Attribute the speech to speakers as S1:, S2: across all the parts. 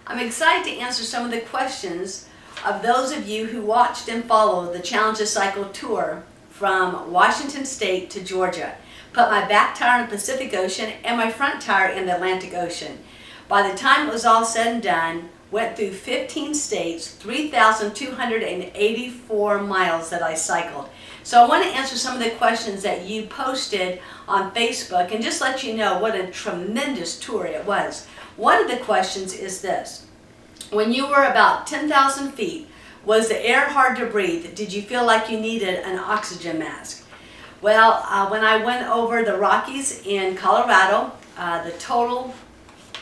S1: I'm excited to answer some of the questions of those of you who watched and followed the Challenge the Cycle tour from Washington State to Georgia. Put my back tire in the Pacific Ocean and my front tire in the Atlantic Ocean. By the time it was all said and done, went through 15 states, 3,284 miles that I cycled. So I want to answer some of the questions that you posted on Facebook and just let you know what a tremendous tour it was. One of the questions is this: when you were about 10,000 feet, was the air hard to breathe? Did you feel like you needed an oxygen mask? Well, when I went over the Rockies in Colorado, the total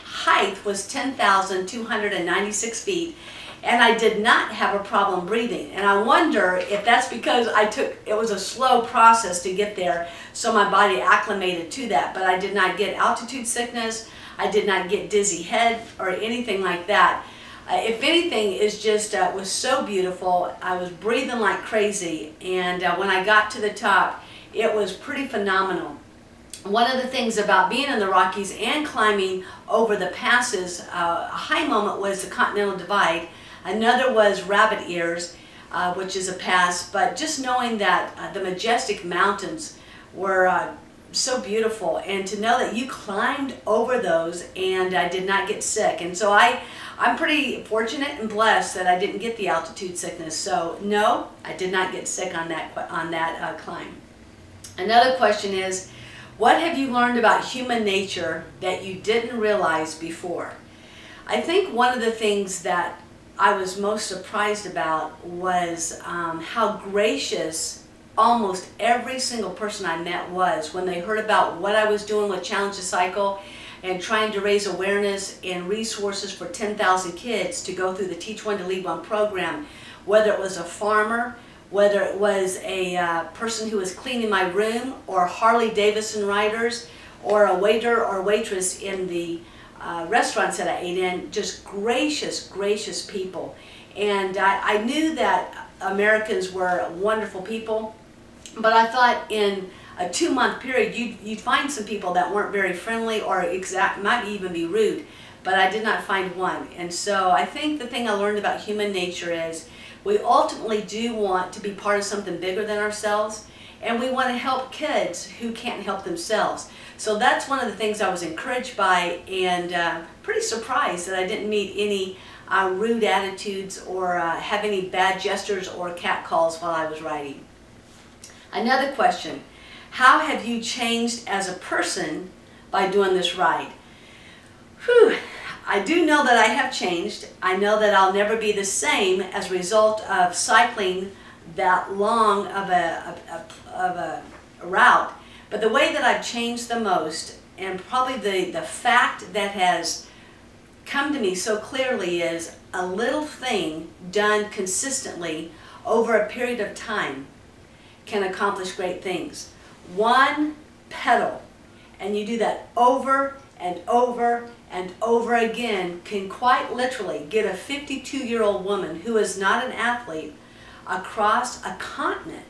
S1: height was 10,296 feet, and I did not have a problem breathing. And I wonder if that's because it was a slow process to get there, so my body acclimated to that. But I did not get altitude sickness, I did not get dizzy head or anything like that. If anything, it was so beautiful. I was breathing like crazy, and when I got to the top, it was pretty phenomenal. One of the things about being in the Rockies and climbing over the passes, a high moment was the Continental Divide. Another was Rabbit Ears, which is a pass, but just knowing that the majestic mountains were so beautiful, and to know that you climbed over those and I did not get sick. And so I'm pretty fortunate and blessed that I didn't get the altitude sickness. So no, I did not get sick on that climb. Another question is, what have you learned about human nature that you didn't realize before? I think one of the things that I was most surprised about was how gracious almost every single person I met was when they heard about what I was doing with Challenge the Cycle and trying to raise awareness and resources for 10,000 kids to go through the Teach One to Lead One program. Whether it was a farmer, whether it was a person who was cleaning my room, or Harley Davidson riders, or a waiter or waitress in the restaurants that I ate in, just gracious, gracious people. And I knew that Americans were wonderful people, but I thought in a 2-month period you'd find some people that weren't very friendly or might even be rude, but I did not find one. And so I think the thing I learned about human nature is we ultimately do want to be part of something bigger than ourselves, and we want to help kids who can't help themselves. So that's one of the things I was encouraged by, and pretty surprised that I didn't meet any rude attitudes or have any bad gestures or catcalls while I was riding. Another question: how have you changed as a person by doing this ride? Whew. I do know that I have changed. I know that I'll never be the same as a result of cycling that long of a route. But the way that I've changed the most, and probably the fact that has come to me so clearly, is a little thing done consistently over a period of time can accomplish great things. One pedal, and you do that over and over and over again, can quite literally get a 52-year-old woman who is not an athlete across a continent.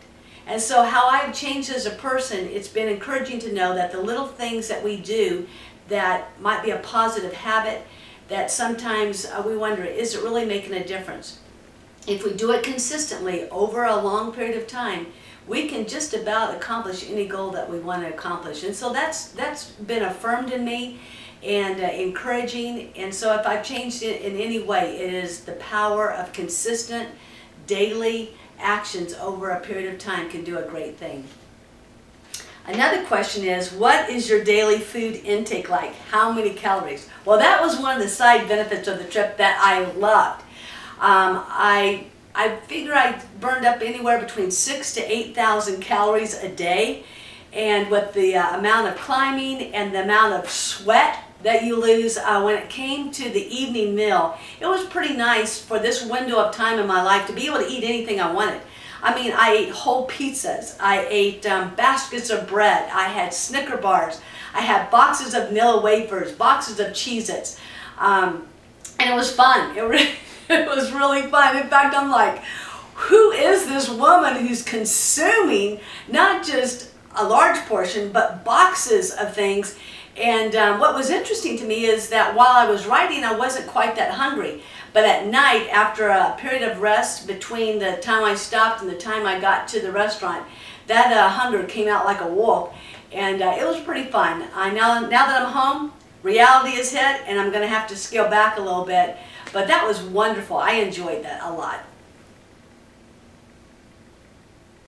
S1: And so how I've changed as a person, it's been encouraging to know that the little things that we do that might be a positive habit, that sometimes we wonder, is it really making a difference? If we do it consistently over a long period of time, we can just about accomplish any goal that we want to accomplish. And so that's been affirmed in me and encouraging. And so if I've changed it in any way, it is the power of consistent daily actions over a period of time can do a great thing. Another question is, what is your daily food intake like? How many calories? Well, that was one of the side benefits of the trip that I loved. I figure I burned up anywhere between 6,000 to 8,000 calories a day, and with the amount of climbing and the amount of sweat that you lose when it came to the evening meal, it was pretty nice for this window of time in my life to be able to eat anything I wanted. I mean, I ate whole pizzas, I ate baskets of bread, I had Snicker bars, I had boxes of Nilla wafers, boxes of Cheez-Its, and it was fun. It was really fun. In fact, I'm like, who is this woman who's consuming not just a large portion, but boxes of things And what was interesting to me is that while I was writing, I wasn't quite that hungry. But at night, after a period of rest between the time I stopped and the time I got to the restaurant, that hunger came out like a wolf. And it was pretty fun. Now that I'm home, reality is hit, and I'm going to have to scale back a little bit. But that was wonderful. I enjoyed that a lot.